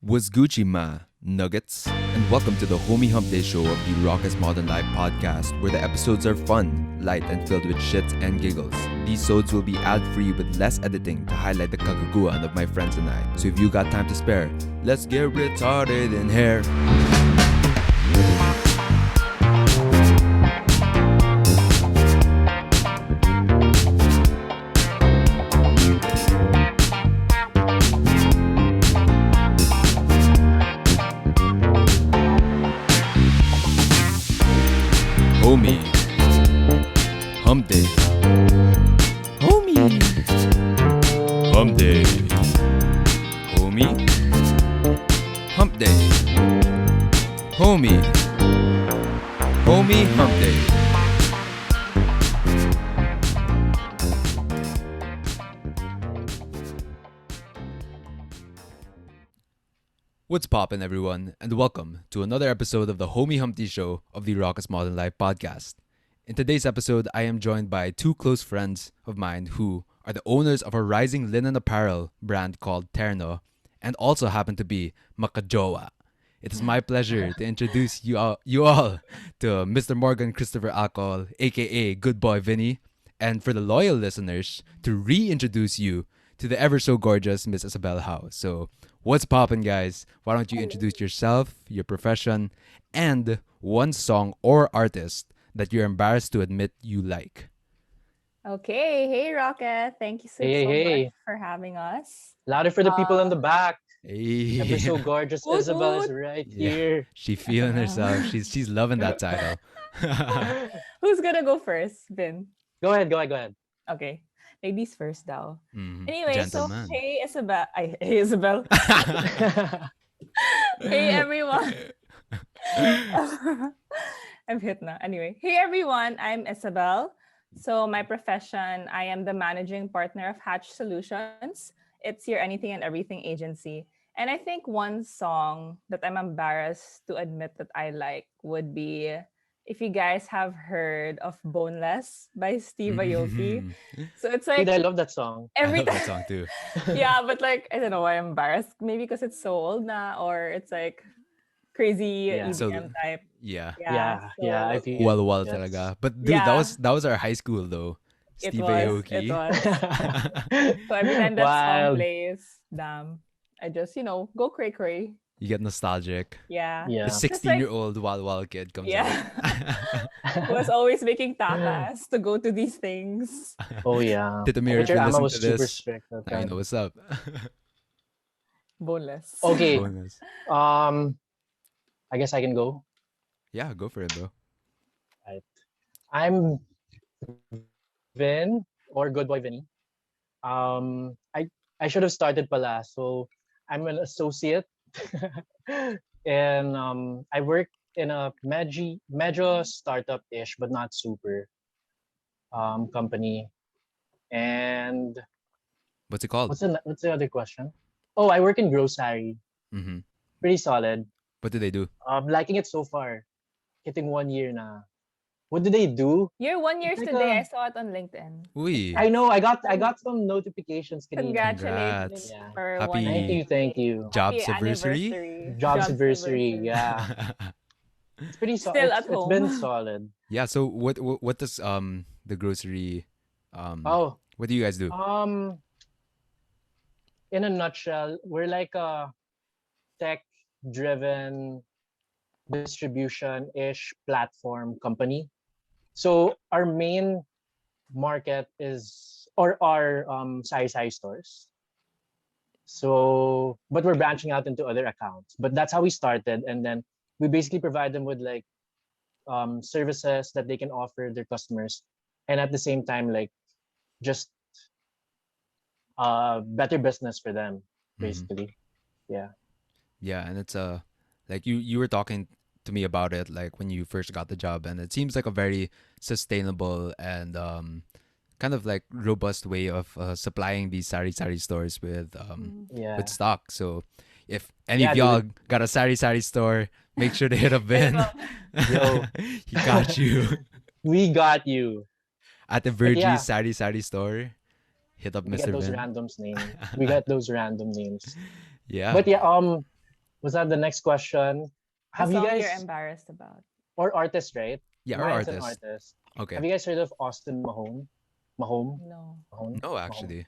Was Gucci Ma Nuggets? And welcome to the Homie Humpday show of the Raucous Modern Life podcast, where the episodes are fun, light, and filled with shits and giggles. These sods will be ad-free with less editing to highlight the kagaguan of my friends and I. So if you got time to spare, let's get retarded in here. Homie Humpday. Homie Humpday. Homie Humpday. Homie Humpday. What's poppin', everyone, and welcome to another episode of the Homie Humpday show of the Raucous Modern Life podcast. In today's episode, I am joined by two close friends of mine who are the owners of a rising linen apparel brand called Terno and also happen to be makajowa. It is my pleasure to introduce you all to Mr. Morgan Christopher Acol, aka Good Boy Vinny, and for the loyal listeners, to reintroduce you to the ever so gorgeous Miss Isabel Howe. So, what's poppin', guys? Why don't you introduce yourself, your profession, and one song or artist that you're embarrassed to admit you like? Okay. Hey, Rocket. Thank you so much for having us. Louder for the people in the back. Hey. Ever so gorgeous Woot Isabel is woot. right Yeah. here. She feeling herself. She's loving that title. Who's gonna go first, Vin? Go ahead. Okay. Ladies first, though. Mhm. Anyway, Gentleman. so hey, Isabel. Hey, Isabel. Hey, everyone. I'm hit na. Anyway, hey, everyone. I'm Isabel. So my profession, I am the managing partner of Hatch Solutions. It's your anything and everything agency. And I think one song that I'm embarrassed to admit that I like would be, if you guys have heard of Boneless by Steve Aoki. Mhm. So it's like Dude, I love that song. I every love that time. song too. Yeah, but like I don't know why I'm embarrassed. Maybe because it's so old now, or it's like crazy Yeah. So, EDM type. yeah. Yeah. I So feel Wal yes. talaga. But dude, yeah, that was our high school though. it Steve was. Aoki. It was. So every time that song Wild. plays, damn, I just go cray cray. You get nostalgic. Yeah. The Yeah. Just like 16-year-old Wal kid comes yeah. out. Who was always making takas to go to these things. Oh yeah. Tito I Mir, bet if your you're ama listening was to super this, strict that now you time. know what's up. Boneless. Okay. Bonus. I guess I can go. Yeah, go for it, bro. Right. I'm Vin or Good Boy Vinny. I should have started pala. So I'm an associate, and I work in a medyo startup-ish, but not super company. And What's it called? what's the other question? Oh, I work in grocery. Mm-hmm. Pretty solid. What do they do? Liking it so far. Hitting 1 year na. What do they do? You're 1 year It's like today. I a, saw it on LinkedIn. Uy. I know. I got some notifications kanina. Congratulations Congrats. Yeah. for Happy 1 year. Thank you. Happy Jobs anniversary? anniversary. Jobs anniversary. Yeah. It's pretty solid. Still at It's been home. solid. Yeah, so what does the grocery Oh, what do you guys do? in a nutshell, we're like a tech-driven distribution-ish platform company. So our main market is or our sari stores. So, but we're branching out into other accounts. But that's how we started, and then we basically provide them with like services that they can offer their customers, and at the same time, like just better business for them, basically. Yeah. Yeah, and it's like you were talking to me about it like when you first got the job, and it seems like a very sustainable and kind of like robust way of supplying these sari stores with Yeah. stock. So if any Yeah, of dude. y'all got a sari store, make sure to hit up Ben. Yo. He got you We got you. at the But yeah. Virgie sari store. Hit up We Mr. got those Ben. random names. We got those random names. Yeah. But yeah, Was that the next question? A Have you song guys you're embarrassed about. or artist, right? Yeah, or Mine's an artist. artist. Okay. Have you guys heard of Austin Mahone? Mahone? No. Mahone? No, Mahone? actually.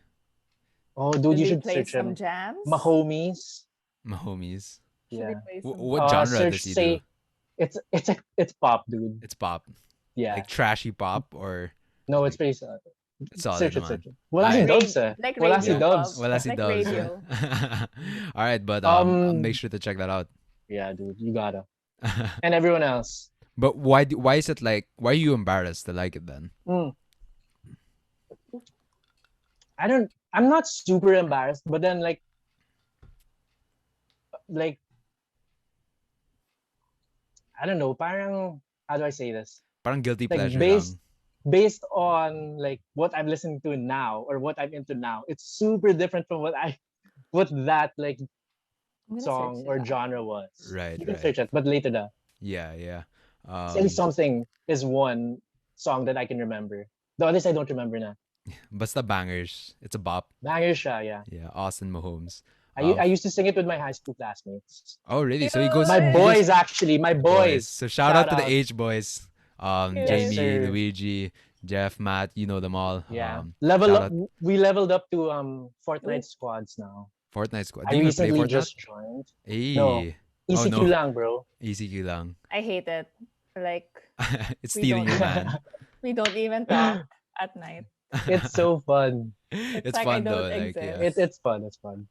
Oh, dude, Should you we should play search some him. jams? Mahomies. My homies. Should we Yeah. play some What genre does Search he do? say it's pop, dude. It's pop. Yeah. Like trashy pop or No, it's like, pretty it's solid, search it, man. search it. Wala si Alright. dubs eh. Like Wala si radio dubs. pop. Well, as he Like does. radio. All right, but I'll make Um sure to check that out. yeah, dude, you gotta. And everyone else. But why is it like why are you embarrassed to like it then? Mm. I'm not super embarrassed, but then like I don't know, parang how do I say this? Parang guilty Like pleasure based on like what I'm listening to now or what I'm into now, it's super different from what that like I'm gonna song search or it up. genre was. Right, You can right. search it, but later na. Yeah. Say Something is one song that I can remember. The others I don't remember na. Basta bangers. It's a bop. Banger siya, yeah. Yeah, Austin Mahomes. I used to sing it with my high school classmates. Oh really? So he goes My Hey. boys actually, my boys. So shout out to the out. H boys. Yes, Jamie, sir. Luigi, Jeff, Matt, you know them all. Yeah. shout out We leveled up to Fortnite squads now. Fortnite squad. I Do you even play recently Fortnite? just joined. Hey. No. ECQ no. lang, bro. ECQ lang. I hate it. Like It's We stealing don't your know. man. we don't even talk at night. It's so fun. It's like I fun don't though. Like exist. yeah. It's fun. It's fun.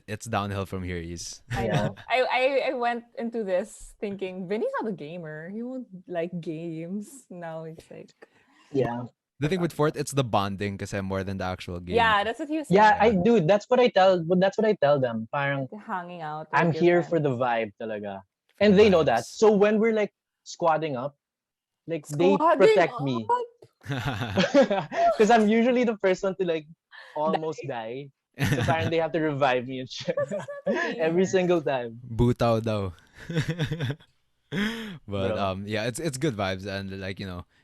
It's downhill from here, Is. I Yeah. know. I went into this thinking Vinny's not a gamer. He won't like games. Now it's like Yeah. The thing with Fort, it's the bonding kasi more than the actual game. yeah, that's what he was saying. Yeah, dude, that's what I tell them. Parang Like, hanging out. I'm with your here for the friends. vibe talaga. And they know that. Vibes. So when we're like squadding up, like they Squadding protect me. up. Because I'm usually the first one to like almost die. So parang they have to revive me and shit. Every single time. Butaw daw. But Bro. yeah, it's good vibes and like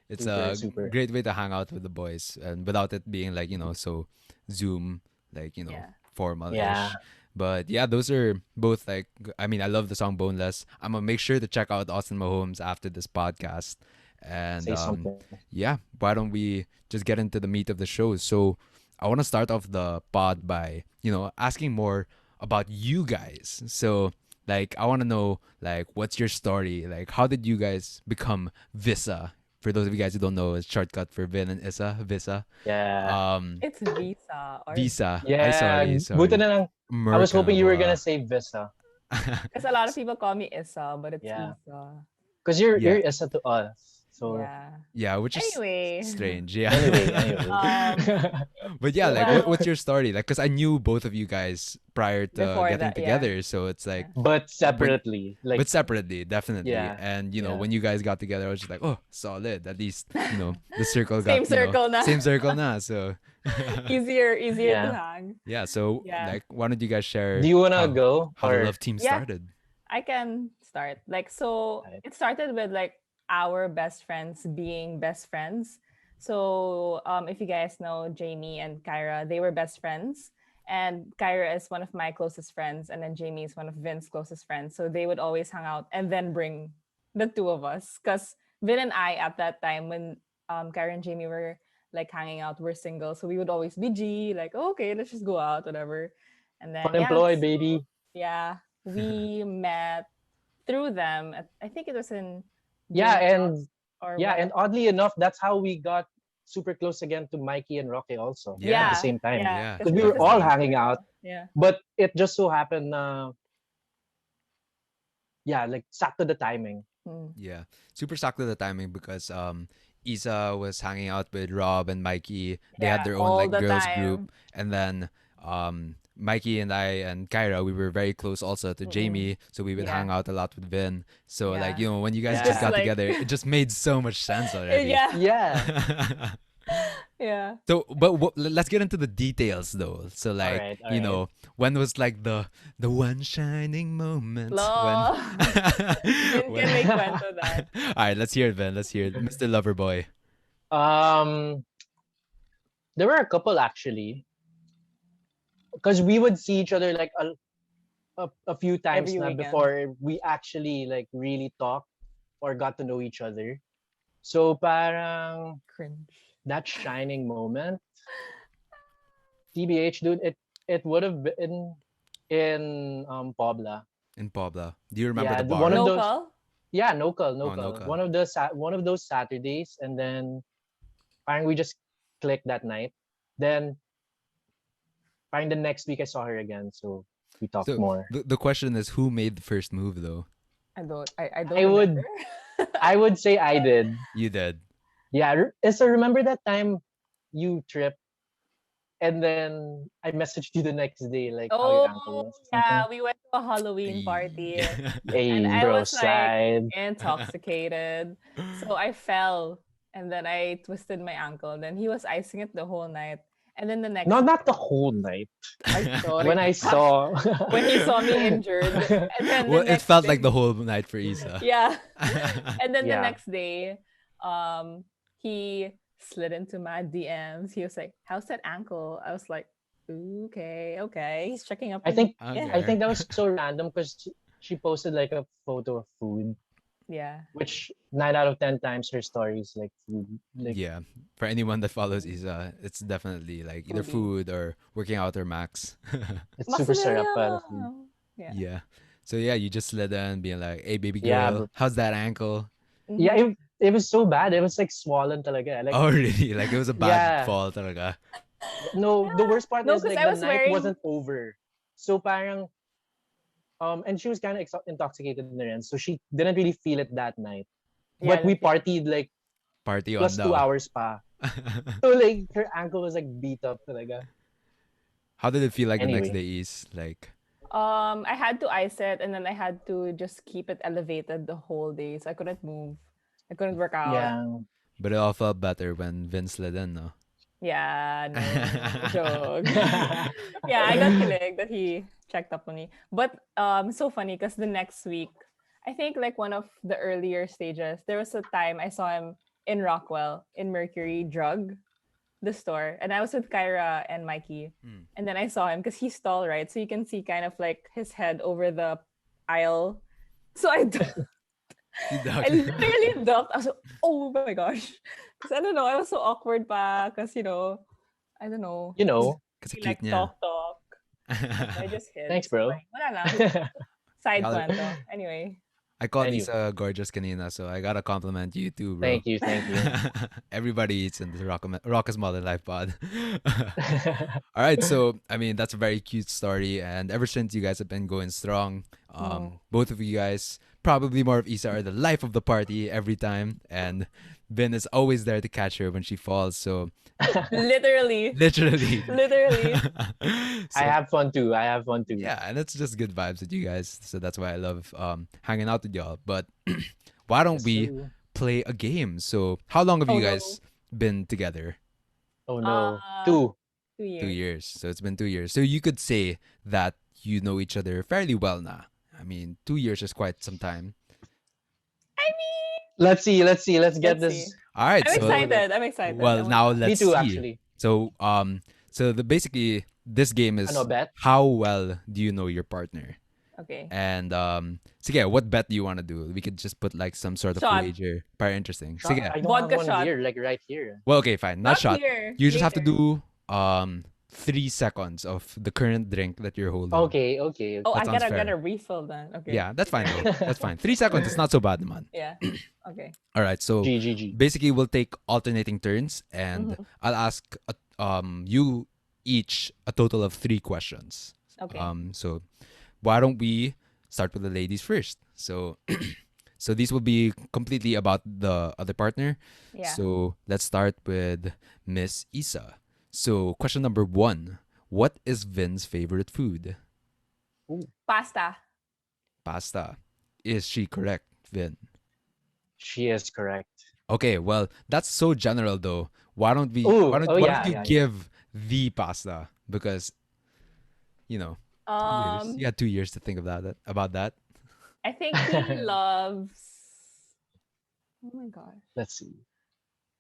it's Super, a super. great way to hang out with the boys and without it being like so Zoom like Yeah. formal-ish. Yeah. But yeah, those are both like I mean I love the song Boneless. I'm gonna make sure to check out Austin Mahomes after this podcast. And Say something. yeah, why don't we just get into the meat of the show? So I want to start off the pod by asking more about you guys. So like I want to know like what's your story? Like how did you guys become Visa? For those of you guys who don't know, it's shortcut for Vin and Isa, Visa. Yeah. It's Visa. Or Visa. Yeah. Sorry. Buti na lang. I was hoping you were gonna say say Vista. Because a lot of people call me Isa, but it's Yeah. Isa. Because you're Yeah. Isa to us. So Yeah. Yeah, which is Anyway. strange. Yeah. anyway. But yeah, like Well- what's your story? Like, cause I knew both of you guys prior to Before getting that, yeah. together, so it's like, But separately. Like but separately, definitely. Yeah, And yeah. when you guys got together, I was just like, oh, solid. At least the circle Same got circle na. same circle na. So easier to Yeah. hang. yeah. So Yeah. like, why don't you guys share do you wanna how- go? how or the love team Yeah. started? I can start. Like, so Right. it started with like our best friends being best friends. So if you guys know Jamie and Kyra, they were best friends. And Kyra is one of my closest friends, and then Jamie is one of Vin's closest friends. So they would always hang out and then bring the two of us. Because Vin and I at that time when Kyra and Jamie were like hanging out, were single. So we would always be G, like, oh, okay, let's just go out, whatever. And then unemployed, baby. yeah, we met through them. I think it was in Yeah, June and or yeah, what. and oddly enough, that's how we got super close again to Mikey and Rocky also. Yeah. At the same time. Yeah. Because we were all hanging out, Yeah. but it just so happened like sakto the timing. Mm. Yeah, super sucked at the timing because Isa was hanging out with Rob and Mikey. They had Yeah, their own all like the girls time. group, and then Mikey and I and Kyra, we were very close also to Jamie, so we would Yeah. hang out a lot with Vin. So like Yeah. when you guys Yeah. just got Just, like- together, it just made so much sense already. Yeah. Yeah. Yeah. So, but let's get into the details though. So, like, Alright, you alright. know, when was like the one shining moment? Lol. Vin when can make kwento that. All right, let's hear it, Ben. Let's hear it, Mr. Loverboy. There were a couple actually, because we would see each other like a a few times Every na weekend. before we actually like really talked or got to know each other. So parang Cringe. that shining moment, TBH, dude, it would have been in Pobla. In Pobla. Do you remember Yeah, the one of bar? those. Local? Yeah, Nokal, Oh, Nokal. Noka. One of those Saturdays, and then parang we just clicked that night. Then parang the next week I saw her again, so we talked So more. the question is, who made the first move though? I don't I remember. would I would say I did. You did. Yeah, so remember that time you tripped and then I messaged you the next day like how your ankle Oh was or yeah, something. we went to a Halloween party Eee. and Hey, I bro, was like slide. intoxicated. So I fell and then I twisted my ankle. Then he was icing it the whole night. And then the next Not the whole night. I When sorry. I saw When he saw me injured. And then the Well, it next felt like day the whole night for Isa. yeah. And then the yeah. next day, he slid into my DMs. He was like, "How's that ankle?" I was like, "Okay, okay." He's checking up I on me. think Yeah. I Okay. think that was so random because she posted like a photo of food, Yeah. which 9 out of 10 times her stories like food. Like Yeah. For anyone that follows Isa, it's definitely like either Foodie. food or working out or max. it's super Maximilian. syrup food. Yeah. Yeah. So yeah, you just slid in being like, "Hey, baby Yeah, girl, bro. how's that ankle?" Yeah, Mm-hmm. it was so bad. It was like swollen talaga. Like Oh, really? Like it was a bad yeah. fall talaga. No, the Yeah. worst part No, is because like I the was night wearing wasn't over. So parang and she was kind of intoxicated in the end, so she didn't really feel it that night. yeah, But we legit. partied like Party on plus two daw. hours pa. So like her ankle was like beat up talaga. How did it feel like the next Anyway, day is like I had to ice it and then I had to just keep it elevated the whole day. So I couldn't move. I couldn't work out. yeah. but it all felt better when Vince slid in, no? Yeah, no joke. Yeah, I got kilig that he checked up on me. But so funny because the next week, I think like one of the earlier stages, there was a time I saw him in Rockwell in Mercury Drug, the store, and I was with Kyra and Mikey, Hmm. and then I saw him because he's tall, right? So you can see kind of like his head over the aisle. So You I dug. literally ducked. I was like, oh my gosh. Because I don't know, I was so awkward pa. Because, I don't know. You He, know. Kasi he cute like niya. talk. So I just hid. Thanks, So bro. like, wala lang. Side Got it. kwento. Anyway. I called Anyway, Isa gorgeous kanina, so I gotta compliment you too, bro. thank you, thank you. Everybody eats in the Rock's Modern Life pod. All right, so I mean that's a very cute story, and ever since you guys have been going strong, Mm. both of you guys, probably more of Isa, are the life of the party every time, and Ben is always there to catch her when she falls. So Literally. literally, Literally. I so have fun too. I have fun too. yeah, and it's just good vibes with you guys. So that's why I love hanging out with y'all. But why don't Yes, we sir. play a game? So how long have Oh you no. guys been together? Oh no. Uh, Two. 2 2 years. years. So it's been 2 years. So you could say that you know each other fairly well now. I mean, 2 years is quite some time. I mean, Let's see. Let's see. Let's get let's see. this All right. I'm let's go So with it. excited. I'm excited. I well, want now to. Me let's too, see. actually. So the basically this game Ano is bet? how well do you know your partner? Okay. And sige, what bet do you want to do? We could just put like some sort of Shot. wager. Very interesting. Shot? Sige. I don't have Vodka one shot. here, like right here. Well, okay, fine. Not Not shot. here. You just have to Later. do 3 seconds of the current drink that you're holding. Okay, okay, Oh, okay. That I sounds gotta fair. get a refill then. Okay. Yeah, that's fine though. That's fine. 3 seconds is not so bad, man. Yeah. Okay. All right, so G G G. basically we'll take alternating turns, and Mhm. I'll ask you each a total of 3 questions. Okay. So why don't we start with the ladies first? So so these will be completely about the other partner. Yeah. So let's start with Miss Isa. So question number 1: what is Vin's favorite food? Pasta. Pasta. Is she correct, Vin? She is correct. Okay, well, that's so general though. Why don't we Oh, why don't oh why don't yeah, you yeah, yeah. give the pasta? Because, you know, 2 years. You Um, had 2 years to think about that. I think he loves. Oh my gosh. Let's see.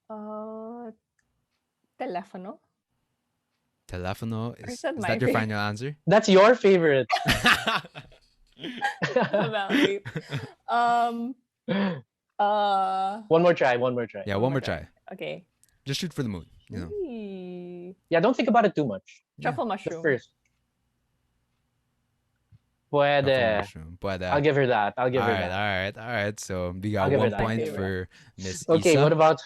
Uh, Telefono. Telefono Or is that is my that your favorite? final answer? That's your favorite. Well, wait. Um. One more try. One more try. Yeah, One one more more try. Okay. Just shoot for the moon. You know. Eee. Yeah, don't think about it too much. Truffle The mushroom. first. Truffle Puede. mushroom. Puede. I'll give her that. I'll give All her right, that. all right. So we I'll got give her one that. point Okay. for Miss Okay, Ysa. what about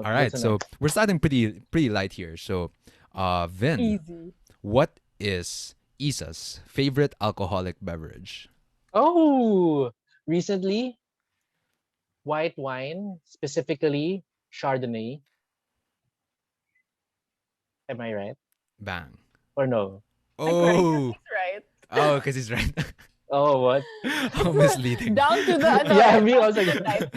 All right, what's the so next? we're starting pretty light here. So, Vin, Easy. what is Isa's favorite alcoholic beverage? Oh, recently white wine, specifically Chardonnay. Am I right? Bang. Or no? Oh, He's right. oh, because he's right. Oh, what? How misleading. Down to the ano, Yeah, eh, me down also. to the type.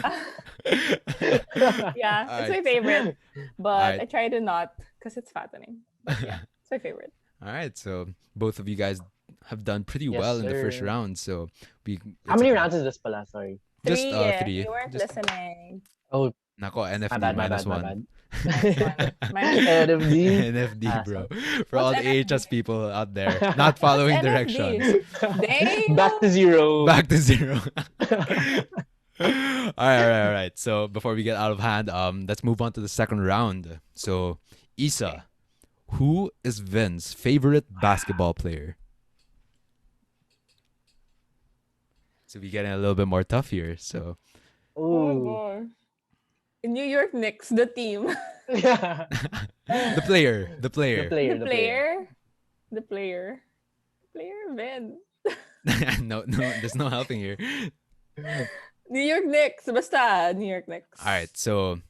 Yeah, it's my Alright. favorite, but Alright. I try to not because it's fattening. But yeah, it's my favorite. All right, so both of you guys have done pretty Yes, well in the first sir. round. So we How it's many okay. rounds is this pala? Sorry. Just Three, yeah. three. You weren't Just listening. Oh, nako NFD my minus bad, my one. bad. Minus NFD. NFD, bro. For What's all the NFD? AHS people out there not following What's NFD? directions. Dang. Back to zero. Back to zero. all right. So before we get out of hand, let's move on to the second round. So, Ysa, who is Vin's favorite basketball player? So we getting a little bit more tough here. So Oh Ooh. boy. New York Knicks, the team. Yeah. the player. The player. The player. The player. Player, Ben. no, there's no helping here. New York Knicks. Basta, New York Knicks. All right. So,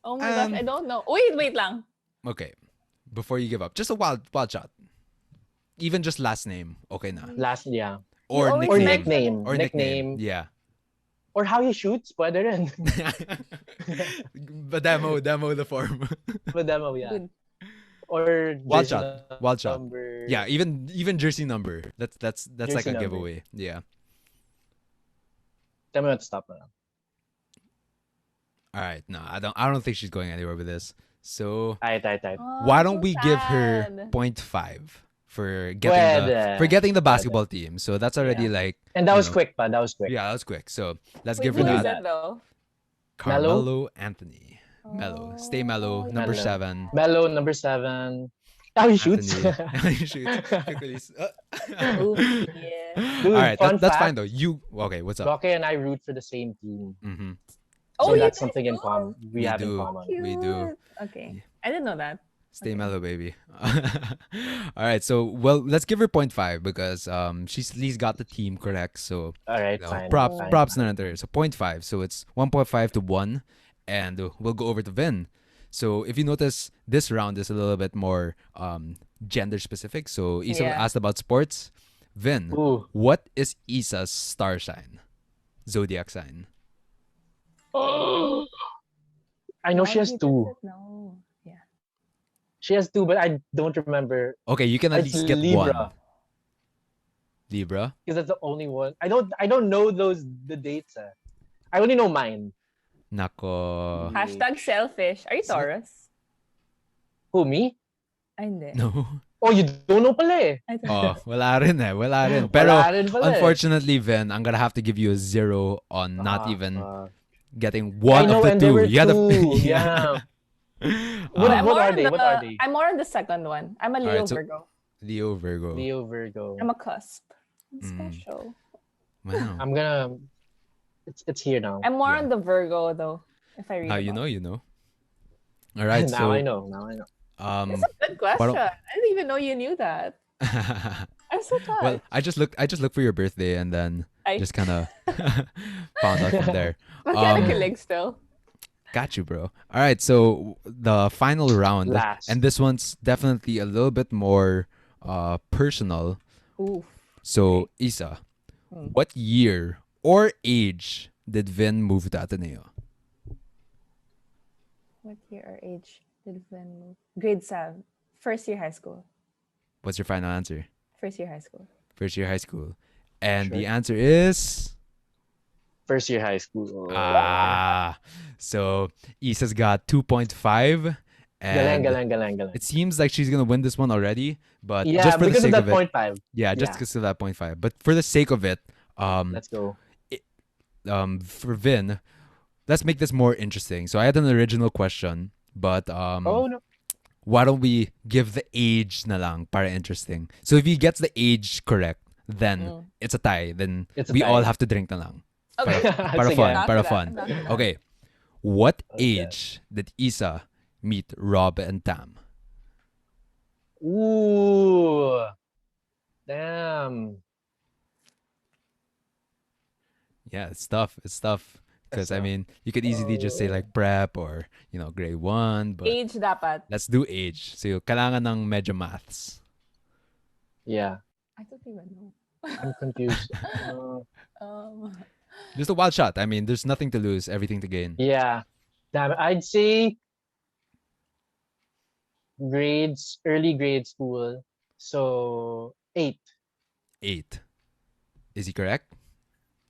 Oh my gosh, I don't know. Wait lang. okay. Before you give up, just a wild shot. Even just last name, okay na. Last, yeah. Or always Or nickname. nickname. Or nickname. Yeah. Or how he shoots, pwede rin. But demo the form. But demo, yeah. Good. Or Wild jersey shot. Wild shot. number. Yeah, even jersey number. That's like Jersey a number. giveaway. Yeah. Tell me what to stop now. All right. No, I don't think she's going anywhere with this. So Tight. Oh, why so don't we give her sad. 0.5 for getting the basketball team? So that's already Yeah. like, And that you was know, quick, pa. That was quick. Yeah, that was quick. So let's Wait, give her who is that. that though? Carmelo Anthony. Mellow. Oh, Stay mellow. Number Mellow. 7. Melo, number 7. How he shoots. Anthony. He shoots. Quickly. Ooh, yeah. Dude, All right, fun that's fact, fine though. You okay? What's up? Rocky and I root for the same team. Mm-hmm. Oh, So you that's guys something in do? common. We have in do. common. We do. Okay. I didn't know that. Stay Okay. mellow, baby. All right, so well, let's give her 0.5 because she's at least got the team correct. So All right, you know, fine. props fine. props na to her. So 0.5. So it's 1.5 to 1, and we'll go over to Vin. So if you notice, this round is a little bit more gender specific. So Isa Yeah. asked about sports. Vin, Ooh. what is Isa's star sign? Zodiac sign. I know she has he 2. doesn't know. Yeah. She has 2, but I don't remember. Okay, you can at It's least get Libra. one. Libra. Because that's the only one. I don't know the dates. I only know mine. Nako. Hashtag selfish. Are you Taurus? Who, me? Ay, hindi. No. Oh, you don't know pala eh. I don't Oh, wala rin eh. Wala rin. Pero Wala rin pala eh. unfortunately, Vin, I'm gonna have to give you a 0 on not even Ah. getting I one know, of the and there two. were You had to, 2. Yeah. What Um, are they? What are they? I'm more on the second one. I'm a Leo Alright, so- Virgo. Leo Virgo. Leo Virgo. I'm a cusp. I'm Mm. special. Wow. I'm gonna. It's here now. I'm more Yeah. on the Virgo though. If I read Now you about know, it. you know. All right, now so I know. Now I know. It's a good question. don't- I didn't even know you knew that. I'm so touched. well, I just looked for your birthday and then I just kind of found out from there. Mechanical still. Got you, bro. All right, so the final round, Last. and this one's definitely a little bit more personal. Ooh. So, Isa, what year or age did Vin move to Ateneo? What year or age did Vin move? Grade 7. First year high school. What's your final answer? First year high school. First year high school. And the Sure. answer is First year high school. so Isa's got 2.5 And Galing. it seems like she's gonna win this one already, but Yeah, just for the because of sake that of it, point five. yeah, just Yeah, because of that 0.5. But for the sake of it, let's go. it, for Vin, let's make this more interesting. So I had an original question, but Oh no. why don't we give the age na lang para interesting? So if he gets the age correct, then Mm. it's a tie. Then It's a we all tie. have to drink na lang. Okay. Para Sige. fun, Not para for that. fun. Not for that. Okay, what Okay. age did Isa meet Rob and Tam? Ooh. Damn. Yeah, it's tough. It's tough because I So, mean, you could easily just say oh, like prep or grade 1, but Age dapat. let's do age. So kailangan ng medyo maths. yeah. I don't even know. I'm confused. Um, Just a wild shot. I mean, there's nothing to lose, everything to gain. Yeah. Damn, I'd say early grade school. So 8. 8. Is he correct?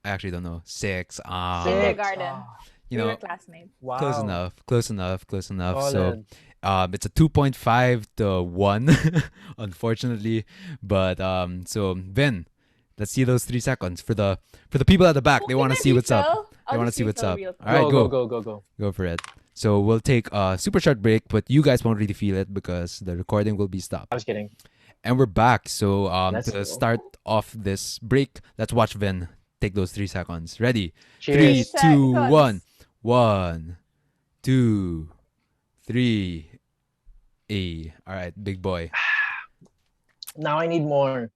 I actually don't know. 6. Kindergarten. You we were know, classmates. Wow. close enough. So, Solid. it's a 2.5 to 1, unfortunately. But so Vin, let's see those 3 seconds for the people at the back. They want to see what's up. They want to see what's up. All right, Go, go. go, go, go. Go for it. So we'll take a super short break, but you guys won't really feel it because the recording will be stopped. I was kidding. And we're back. So Let's to go. start off this break, let's watch Vin take those 3 seconds. Ready? Cheers. 3, 2, 1. Seconds. 1, 2, 3. All right, big boy. Now I need more.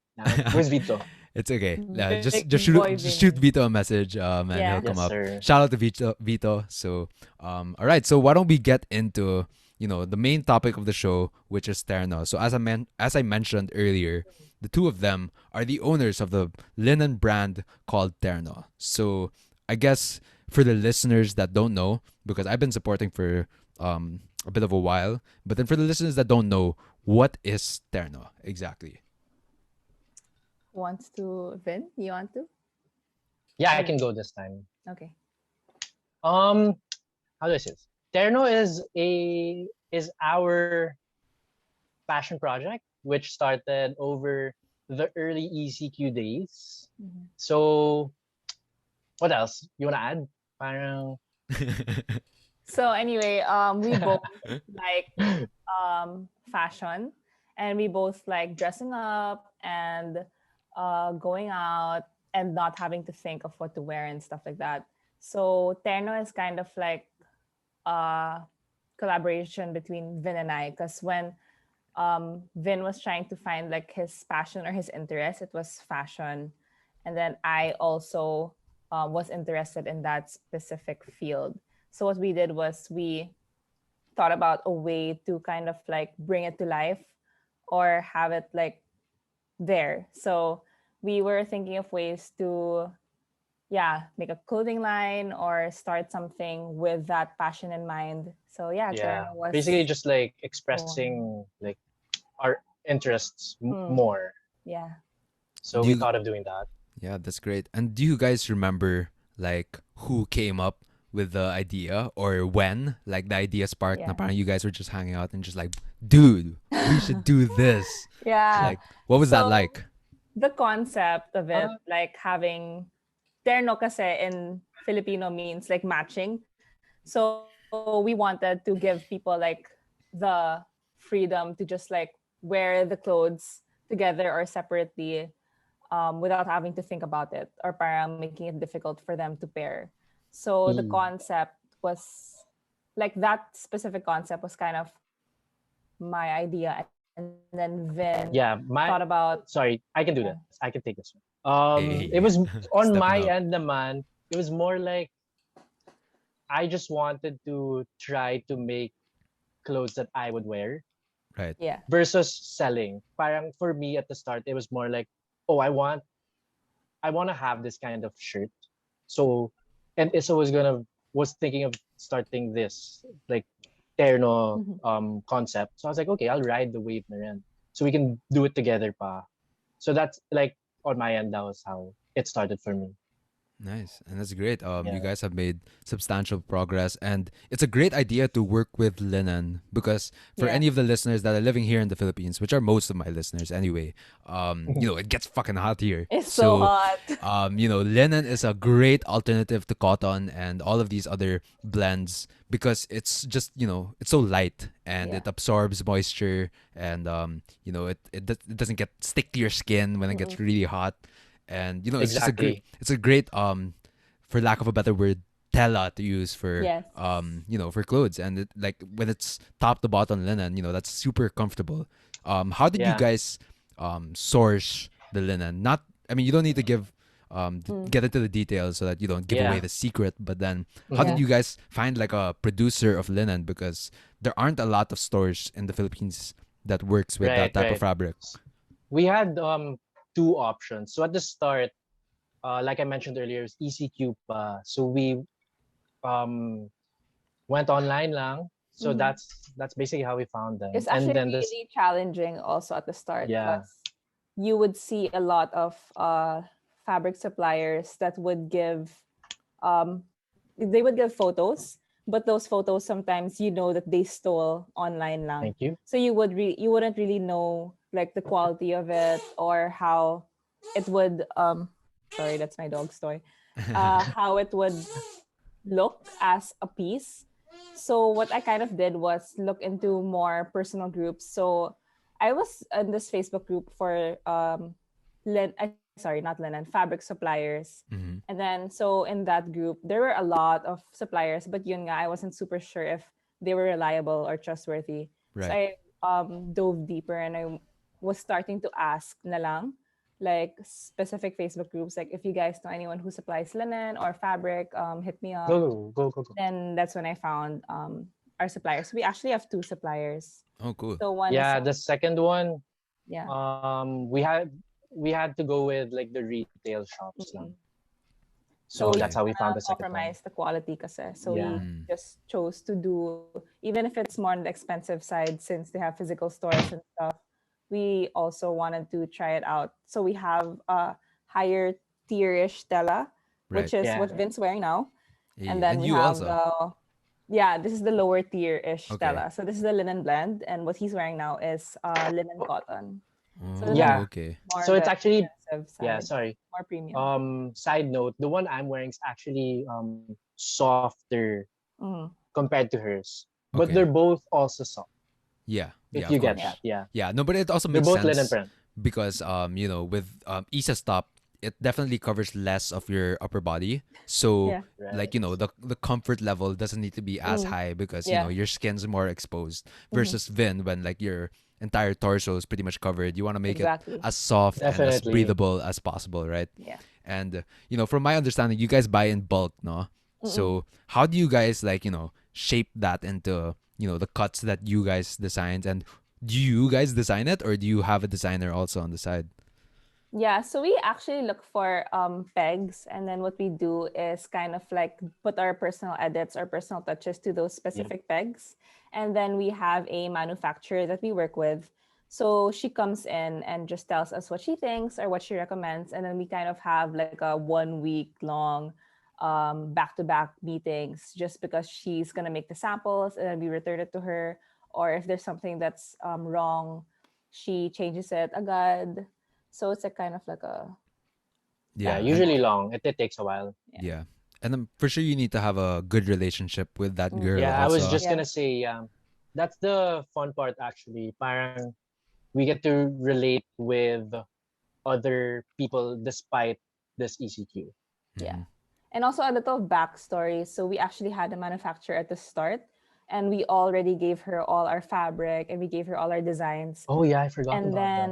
Where's Vito? It's okay. Big Just boy shoot Vinny. Vito a message, and Yeah. he'll come Yes, up. sir. Shout out to Vito. So, all right. So why don't we get into the main topic of the show, which is Terno. So as I mentioned earlier, the two of them are the owners of the linen brand called Terno. So I guess for the listeners that don't know, because I've been supporting for a bit of a while, but then for the listeners that don't know, what is Terno exactly? Wants to Vin? You want to? Yeah, I can go this time. Okay. How do I say this? Terno is our passion project, which started over the early ECQ days. Mhm. So, what else? You wanna add? Parang So anyway, we both like fashion, and we both like dressing up and going out and not having to think of what to wear and stuff like that. So Terno is kind of like a collaboration between Vin and I, because when Vin was trying to find like his passion or his interest, it was fashion, and then I also was interested in that specific field. So what we did was we thought about a way to kind of like bring it to life or have it like there. So we were thinking of ways to make a clothing line or start something with that passion in mind. So yeah, yeah, Terno was basically just like born. expressing like our interests Mm. more. Yeah. So Do we you- thought of doing that. Yeah, that's great. And do you guys remember like who came up with the idea or when like the idea sparked? Na Yeah. parang you guys were just hanging out and just like, dude, we should do this. Yeah. Like, what was that So, like? The concept of it, Uh, like having terno kasi in Filipino means like matching. So we wanted to give people like the freedom to just like wear the clothes together or separately without having to think about it or parang making it difficult for them to pair. So the Mm. concept was like that specific concept was kind of my idea. And then Vin Yeah, thought my about sorry, I can do Yeah. this. I can take this one. Hey, It was on stepping my up. end, naman. It was more like I just wanted to try to make clothes that I would wear Right. yeah. versus selling. Parang for me at the start, it was more like, oh, I want to have this kind of shirt. So, and Issa was thinking of starting this like terno concept. So I was like, okay, I'll ride the wave na rin. So we can do it together pa. So that's like on my end, that was how it started for me. Nice, and that's great. You Yeah. guys have made substantial progress, and it's a great idea to work with linen because for Yeah. any of the listeners that are living here in the Philippines, which are most of my listeners anyway, it gets fucking hot here. It's so So, hot. linen is a great alternative to cotton and all of these other blends because it's just, it's so light and Yeah. it absorbs moisture and, it doesn't get stick to your skin when it Mm-mm. gets really hot. And it's just a great Exactly. it's a great for lack of a better word, tela to use for Yes. for clothes, and like when it's top to bottom linen, that's super comfortable. How did you Yeah. guys source the linen? Not, I mean, you don't need to Mm. get into the details so that you don't give away Yeah. the secret, but then how did Yeah. Hmm. you guys find like a producer of linen, because there aren't a lot of stores in the Philippines that works with that Right, type of right. fabric. We had two options. So at the start, like I mentioned earlier, it's ECQ pa. So we um went online lang. So Mm-hmm. that's basically how we found them. It's And actually then this, really challenging also at the start yeah, because you would see a lot of fabric suppliers that would give um, they would give photos, but those photos sometimes that they stole online lang. thank you. So you wouldn't really know like the quality of it or how it would sorry, that's my dog's toy. How it would look as a piece. So what I kind of did was look into more personal groups. So I was in this Facebook group for sorry, not linen, fabric suppliers. Mhm. And then so in that group, there were a lot of suppliers, but yun nga, I wasn't super sure if they were reliable or trustworthy. So Right. I dove deeper and I was starting to ask na lang like specific Facebook groups, like if you guys know anyone who supplies linen or fabric, hit me up. Go. Then that's when I found our suppliers. We actually have two suppliers. Oh, cool. So one is Yeah, the second one, yeah. we had to go with like the retail shops lang. Mm-mm. So So that's you how Okay. we found the cannot second one. compromise the quality kasi. So we Yeah. Mm. just chose to do, even if it's more on the expensive side, since they have physical stores and stuff, we also wanted to try it out. So we have a higher tierish Stella, Right. which is Yeah. what Vince wearing now. And Yeah. then And we you have also. the, yeah, this is the lower tier-ish Okay. Stella. So this is the linen blend. And what he's wearing now is linen cotton. So linen Oh, Yeah. okay. more So on it's the actually, expensive yeah, side, sorry. more premium. Side note, the one I'm wearing is actually softer Mm, compared to hers. But they're Okay. both also soft, Yeah. if Yeah, you of get yeah. that. course. Yeah. Yeah. No, but it also They're makes both linen sense print. because with Isa's top, it definitely covers less of your upper body. So Yeah. like, Right. the comfort level doesn't need to be as Mm, high because, yeah. your skin's more exposed Hmm. versus Vin when like your entire torso is pretty much covered. You want to make it Exactly. as soft and as Definitely. breathable as possible, right? Yeah. And from my understanding, you guys buy in bulk, no? Mm-mm. So how do you guys like shape that into the cuts that you guys designed, and do you guys design it or do you have a designer also on the side? Yeah, so we actually look for pegs, and then what we do is kind of like put our personal edits or personal touches to those Yep. specific pegs. And then we have a manufacturer that we work with. So she comes in and just tells us what she thinks or what she recommends. And then we kind of have like a 1 week long back-to-back meetings just because she's going to make the samples and then we return it to her. Or if there's something that's wrong, she changes it agad. So it's a kind of like a Yeah. Yeah, back and and Usually forth. long. It takes a while. Yeah. yeah, and for sure you need to have a good relationship with that Mm. girl Yeah. I was also. just Yeah. gonna say, that's the fun part actually. Parang we get to relate with other people despite this ECQ. Yeah. Hmm. And also a little backstory. So we actually had a manufacturer at the start and we already gave her all our fabric and we gave her all our designs. Oh yeah, I forgot And about that. then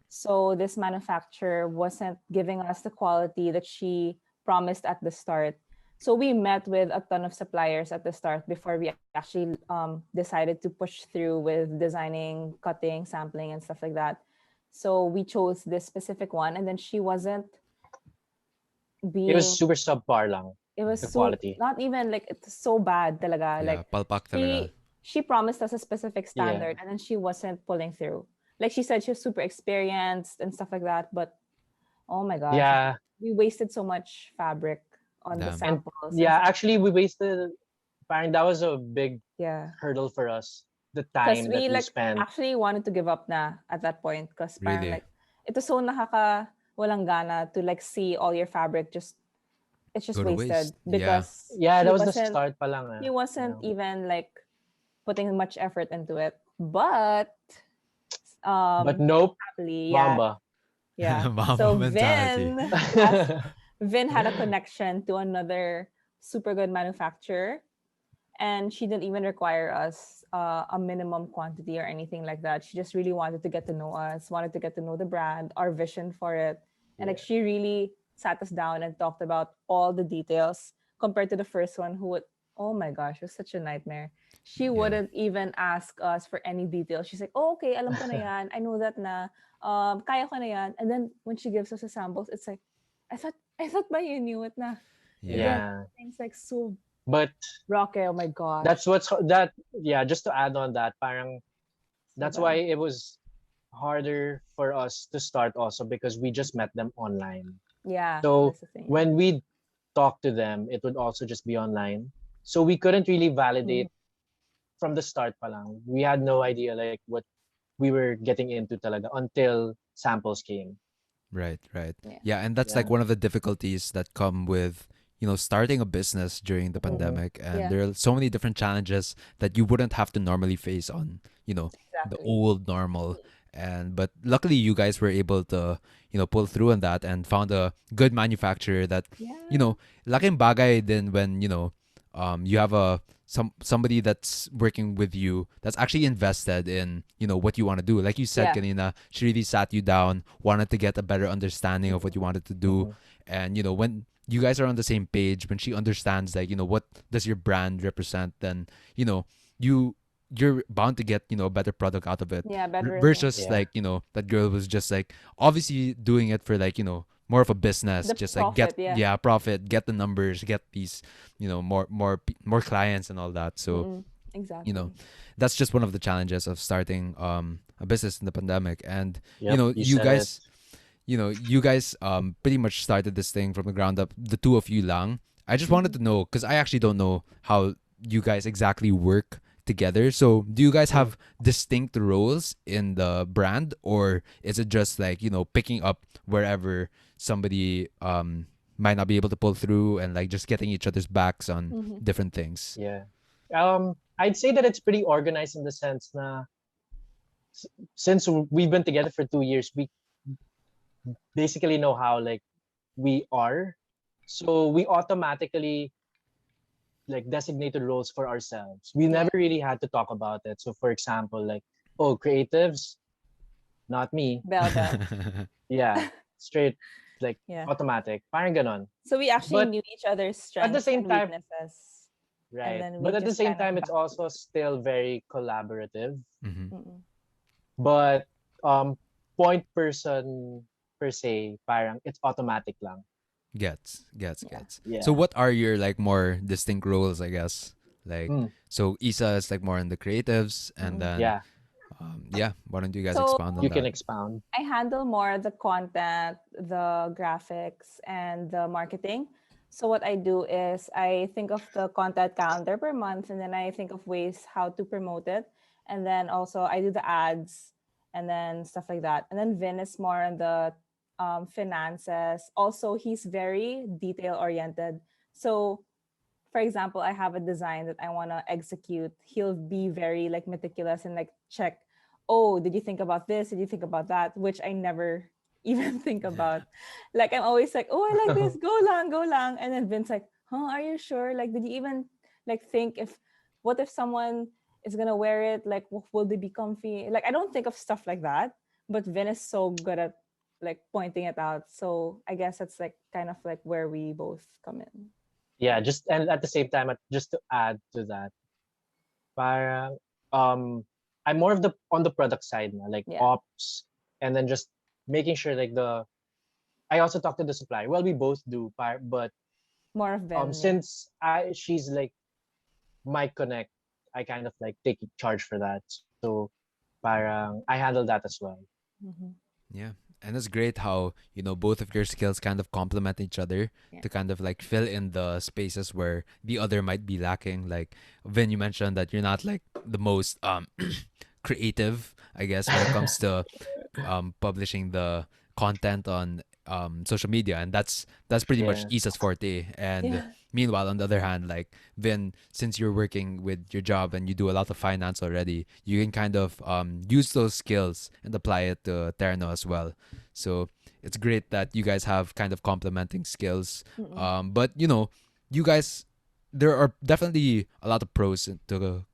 so this manufacturer wasn't giving us the quality that she promised at the start. So we met with a ton of suppliers at the start before we actually decided to push through with designing, cutting, sampling, and stuff like that. So we chose this specific one, and then she wasn't It was being. super subpar lang, It was the so quality. not even like it's so bad talaga. Yeah, Like palpak talaga. she promised us a specific Yeah. standard, and then she wasn't pulling through. Like she said, she was super experienced and stuff like that, but oh my gosh, Yeah. we wasted so much fabric. on the Damn. And samples and yeah, stuff. actually we wasted, parang that was a big Yeah. hurdle for us. The Because time that we we like spent. actually wanted to give up na at that point because parang Really? like ito so nakaka walang gana to like see all your fabric just it's just Go to wasted waste. Yeah. because Yeah, that was the start pa lang, he you wasn't know. even like putting much effort into it. But But nope, happily, yeah, Mamba. yeah. Mama So mentality. Vin had a connection to another super good manufacturer, and she didn't even require us a minimum quantity or anything like that. She just really wanted to get to know us, wanted to get to know the brand, our vision for it, and like Yeah. she really sat us down and talked about all the details compared to the first one who would, oh my gosh, it was such a nightmare. She Yeah. wouldn't even ask us for any details. She's like, oh, okay, alam ko na yan. I know that na. Kaya ko na yan. And then when she gives us the samples, it's like, I thought ba you knew it na. And then Yeah. Yeah. things like so But rocky. Oh my gosh. that's what's that yeah, just to add on that, parang So that's why bad. it was harder for us to start also because we just met them online. Yeah, So that's the thing. when we talk to them, it would also just be online. So we couldn't really Mm. validate from the start pa lang. We had no idea like what we were getting into talaga until samples came. Right, right. Yeah. Yeah, and that's like Yeah. one of the difficulties that come with, starting a business during the Mm-hmm. pandemic. And Yeah. there are so many different challenges that you wouldn't have to normally face on, the Exactly. old normal. And but luckily you guys were able to, pull through on that and found a good manufacturer that, Yeah. laking bagay din when, you have somebody that's working with you that's actually invested in what you want to do, like you said Yeah. kanina, she really sat you down, wanted to get a better understanding of what you wanted to do. Mm-hmm. And when you guys are on the same page, when she understands like what does your brand represent, then you know you you're bound to get a better product out of it. Yeah. Better results. Versus Yeah. like that girl was just like obviously doing it for like more of a business, The just like get, profit. Yeah. yeah, profit, get the numbers, get these more clients and all that. So Mm-mm. you know Exactly. that's just one of the challenges of starting a business in the pandemic. And Yep. You you said it. guys, pretty much started this thing from the ground up, the two of you lang. I just wanted Mhm. to know because I actually don't know how you guys exactly work together. So do you guys Mm. have distinct roles in the brand, or is it just like picking up wherever somebody might not be able to pull through, and like just getting each other's backs on Mhm. different things? Yeah. I'd say that it's pretty organized in the sense na since we've been together for 2 years, we basically know how like we are. So we automatically like designated roles for ourselves. We Yeah. never really had to talk about it. So for example, like, oh, creatives, not me. Bell bell. Yeah, straight like Yeah. automatic. Parang ganon. So we actually But knew each other's at the strengths same and time, weaknesses, and right. then we But at the just same kind of time, it's balanced also it. still very collaborative. Mm-hmm. Mm-mm. But point person per se, parang it's automatic lang. Yeah. Gets. So Yeah. what are your like more distinct roles, I guess? Like, Mm, so Isa is like more in the creatives, and Mm-mm. then yeah. yeah, why don't you guys So expound on You can that? expound. I handle more the content, the graphics, and the marketing. So what I do is I think of the content calendar per month, and then I think of ways how to promote it, and then also I do the ads, and then stuff like that. And then Vin is more on the finances. Also, he's very detail oriented. So for example, I have a design that I want to execute, he'll be very like meticulous and like check, oh, did you think about this? Did you think about that? Which I never even think about. Like I'm always like, oh, I like this. Go lang. And then Vince like, huh, are you sure? Like, did you even like think if what if someone is gonna wear it? Like, will they be comfy? Like, I don't think of stuff like that. But Vin is so good at like pointing it out. So I guess that's like kind of like where we both come in. Yeah, just and at the same time, just to add to that, parang I'm more of the on the product side na, like Yeah. ops, and then just making sure like the I also talk to the supplier. Well, we both do, but More of Ben, yeah. since she's like my connect, I kind of like take charge for that. So parang I handle that as well. Mm-hmm. Yeah. And it's great how, both of your skills kind of complement each other Yeah. to kind of like fill in the spaces where the other might be lacking. Like Vin, you mentioned that you're not like the most creative, I guess, when it comes to publishing the content on social media, and that's pretty much Yeah. Isa's forte. And Yeah. meanwhile, on the other hand, like Vin, since you're working with your job and you do a lot of finance already, you can kind of use those skills and apply it to Terno as well. So it's great that you guys have kind of complementing skills. Mm-mm. But you guys, there are definitely a lot of pros to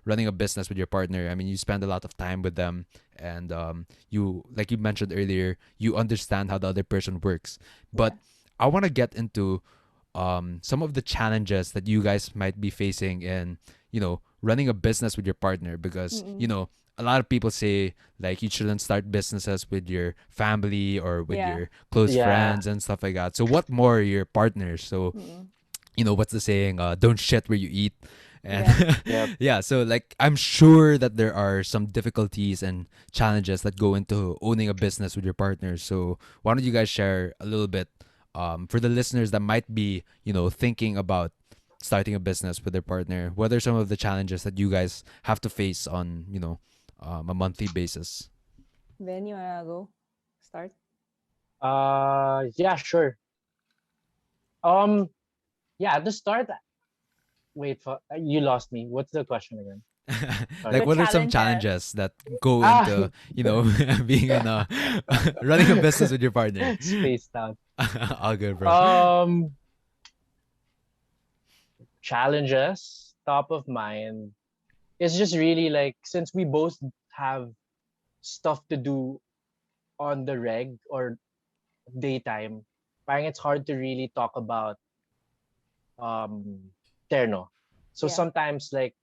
running a business with your partner. I mean, you spend a lot of time with them, and you, like you mentioned earlier, you understand how the other person works. But Yeah. I want to get into some of the challenges that you guys might be facing in running a business with your partner, because Mm-mm. a lot of people say like you shouldn't start businesses with your family or with Yeah. your close Yeah. friends and stuff like that. So what more your partners? So Mm-mm. what's the saying, don't shit where you eat. And Yeah. Yep. yeah, so like I'm sure that there are some difficulties and challenges that go into owning a business with your partner. So why don't you guys share a little bit for the listeners that might be thinking about starting a business with their partner? What are some of the challenges that you guys have to face on a monthly basis? Then you wanna go start? Yeah, sure. Um, yeah, at the start, wait, you lost me. What's the question again? Like, The Sorry. what are some challenges. challenges that go Ah, into being in a running a business with your partner? spaced out. All good, bro. Um, challenges, top of mind. It's just really like since we both have stuff to do on the reg or daytime, parang it's hard to really talk about um Terno. So Yeah. sometimes like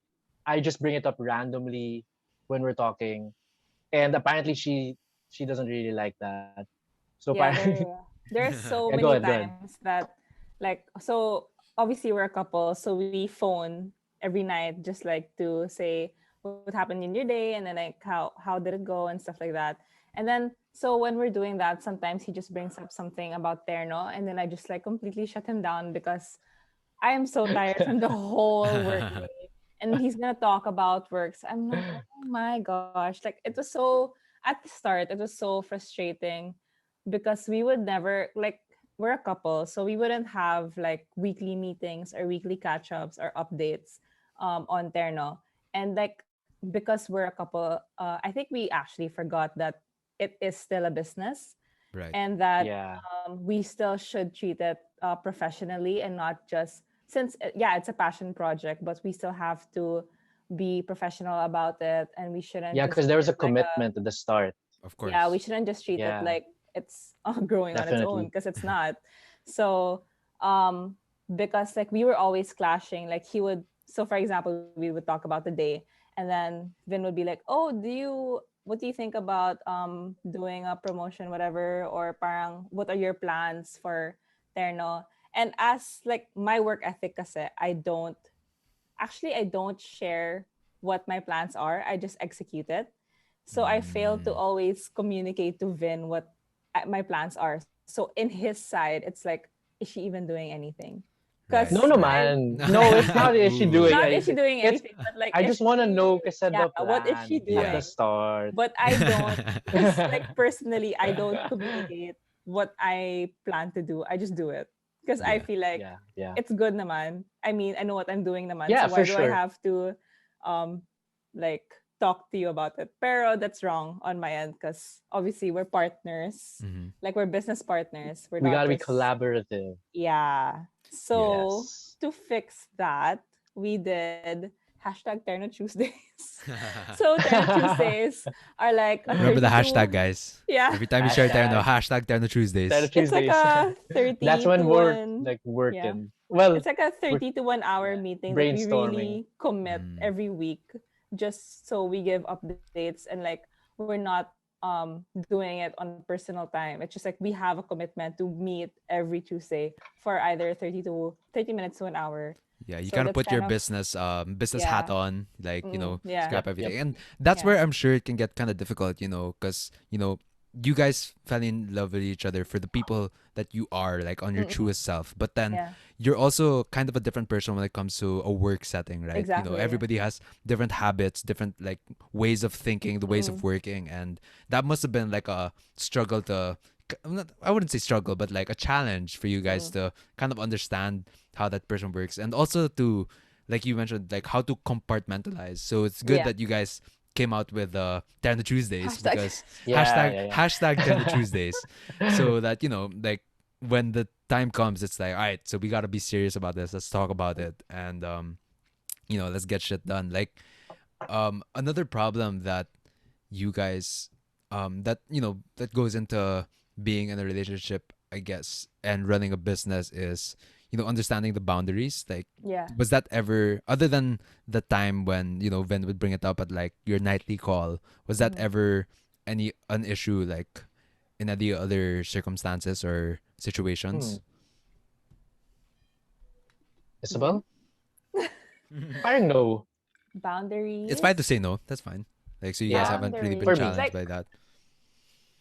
I just bring it up randomly when we're talking, and apparently she doesn't really like that. So Yeah, parang there's so yeah, go many ahead, go ahead. times that like so obviously we're a couple, so we phone every night just like to say what happened in your day and then like how did it go and stuff like that. And then so when we're doing that, sometimes he just brings up something about Terno and then I just like completely shut him down because I am so tired from the whole workday. And he's gonna talk about work. So I'm like, oh my gosh. Like it was so at the start, it was so frustrating because we would never like we're a couple, so we wouldn't have like weekly meetings or weekly catch-ups or updates on Terno. And like because we're a couple, I think we actually forgot that it is still a business Right. and that Yeah. we still should treat it professionally and not just since yeah it's a passion project but we still have to be professional about it and we shouldn't Yeah, just because there treat was it a like a commitment at the start. Of yeah we course. shouldn't just treat it Yeah, like it's growing on its own definitely. because it's not. So um because like we were always clashing, like he would, so for example we would talk about the day and then Vin would be like, oh, what do you think about doing a promotion whatever, or parang what are your plans for Terno. And as like my work ethic kasi, I don't share what my plans are. I just execute it. So I fail to Mm, always communicate to Vin what my plans are. So in his side, it's like, is she even doing anything? Because right, No, no, right. I man. No, it's not. Is she Ooh. doing not is she anything? doing It's anything, but like I is just want to she know kasi yeah, the what is she plan at the Yeah. doing? start. But I don't because like personally I don't communicate what I plan to do. I just do it. Because I Yeah. feel like Yeah, yeah, it's good naman. I mean, I know what I'm doing naman. yeah, So for why do I sure. have to um like talk to you about it? Pero that's wrong on my end because obviously we're partners. Hmm. Like we're business partners. We're We not gotta be just collaborative. yeah. Yeah. So Yes. to fix that, we did hashtag Terno Tuesdays. So Terno Tuesdays are like a Remember the 32, hashtag, guys. yeah. Every time you share Terno, Hashtag hashtag Terno Taylor Tuesdays. It's like Tuesdays. a That's 30 to when we're 1, like yeah. working. Well, It's like a we're 30 to 1 hour yeah meeting that we brainstorming. really commit Mm, every week just so we give updates and like we're not doing it on personal time. It's just like we have a commitment to meet every Tuesday for either 30 minutes to an hour. yeah, you So kind of that's put your kind of business hat yeah. on, like, Yeah. scrap Yep, yep. everything. And that's Yeah. where I'm sure it can get kind of difficult, because, you guys fell in love with each other for the people that you are, like on your Mm-mm. truest self. But then Yeah, you're also kind of a different person when it comes to a work setting, right? You know, exactly. everybody has different habits, different like ways of thinking, the ways of Mm-mm. working, and that must have been like a struggle to. I wouldn't say struggle, but like a challenge for you guys Mm-mm. to kind of understand how that person works, and also to, like you mentioned, like how to compartmentalize. So it's good Yeah. that you guys came out with Terno Tuesdays, Hashtag. because Yeah, yeah, hashtag Terno Yeah. Tuesdays, yeah. so that, you know, like when the time comes, it's like, all right, so we gotta be serious about this. Let's talk about it, and you know, let's get shit done. Like another problem that you guys that, you know, that goes into being in a relationship, I guess, and running a business is, you know, understanding the boundaries. Like, Yeah. was that ever, other than the time when, you know, Vin would bring it up at like your nightly call, was that Mm-hmm. ever any an issue, like in any other circumstances or Hmm. situations? Vin? Isabel? Parang no. It's fine to Boundaries. say no. That's fine. Like, so you guys Yeah, haven't really been for Boundaries. me. challenged Like, by that.